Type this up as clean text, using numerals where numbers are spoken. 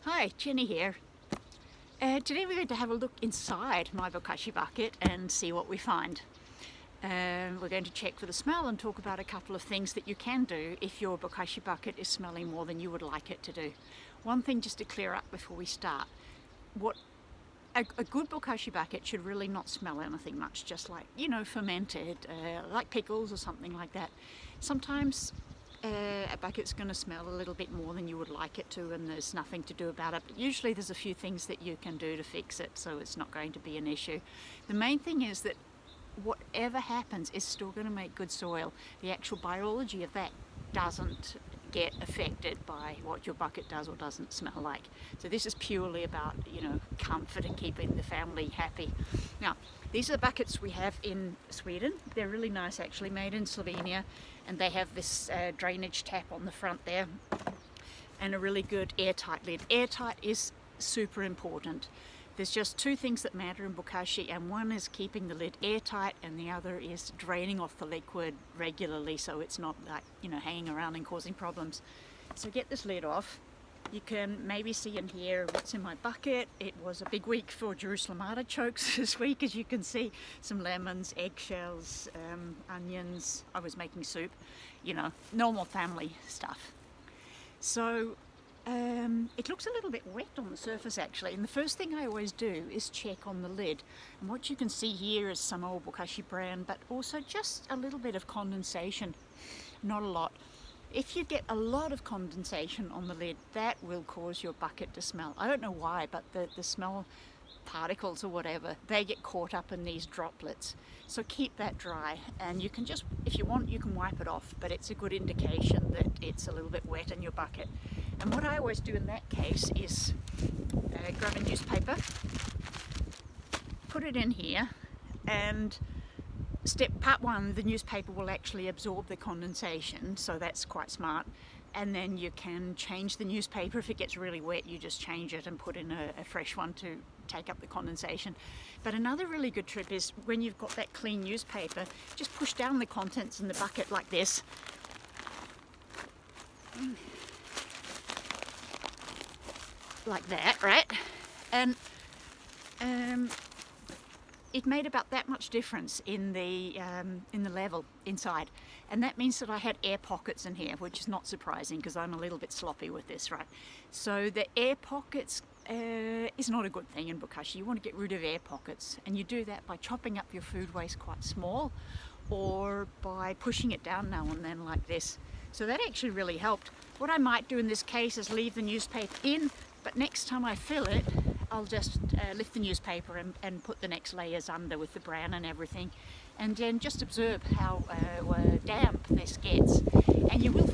Hi, Jenny here. Today we're going to have a look inside my bokashi bucket and see what we find. We're going to check for the smell and talk about a couple of things that you can do if your bokashi bucket is smelling more than you would like it to do. One thing just to clear up before we start. A good bokashi bucket should really not smell anything much, just like, fermented, like pickles or something like that. Sometimes a bucket's going to smell a little bit more than you would like it to, and there's nothing to do about it. But usually there's a few things that you can do to fix it, so it's not going to be an issue. The main thing is that whatever happens is still going to make good soil. The actual biology of that doesn't get affected by what your bucket does or doesn't smell like. So this is purely about, comfort and keeping the family happy. Now, these are the buckets we have in Sweden. They're really nice, actually, made in Slovenia, and they have this drainage tap on the front there and a really good airtight lid. Airtight is super important. There's just two things that matter in bokashi, and one is keeping the lid airtight and the other is draining off the liquid regularly so it's not like, hanging around and causing problems. So get this lid off. You can maybe see in here what's in my bucket. It was a big week for Jerusalem artichokes this week, as you can see. Some lemons, eggshells, onions. I was making soup, normal family stuff. So it looks a little bit wet on the surface actually, and the first thing I always do is check on the lid. And what you can see here is some old bokashi bran, but also just a little bit of condensation, not a lot. If you get a lot of condensation on the lid, that will cause your bucket to smell. I don't know why, but the smell particles or whatever, they get caught up in these droplets. So keep that dry, and you can just, if you want, you can wipe it off, but it's a good indication that it's a little bit wet in your bucket. And what I always do in that case is grab a newspaper, put it in here, and part one, the newspaper will actually absorb the condensation, so that's quite smart. And then you can change the newspaper. If it gets really wet, you just change it and put in a fresh one to take up the condensation. But another really good tip is when you've got that clean newspaper, just push down the contents in the bucket like this. Like that, right? And it made about that much difference in the level inside, and that means that I had air pockets in here, which is not surprising because I'm a little bit sloppy with this, right? So the air pockets is not a good thing in bokashi. You want to get rid of air pockets, and you do that by chopping up your food waste quite small, or by pushing it down now and then like this. So that actually really helped. What I might do in this case is leave the newspaper in, but next time I fill it, I'll just lift the newspaper and put the next layers under with the bran and everything, and then just observe how damp this gets. And you will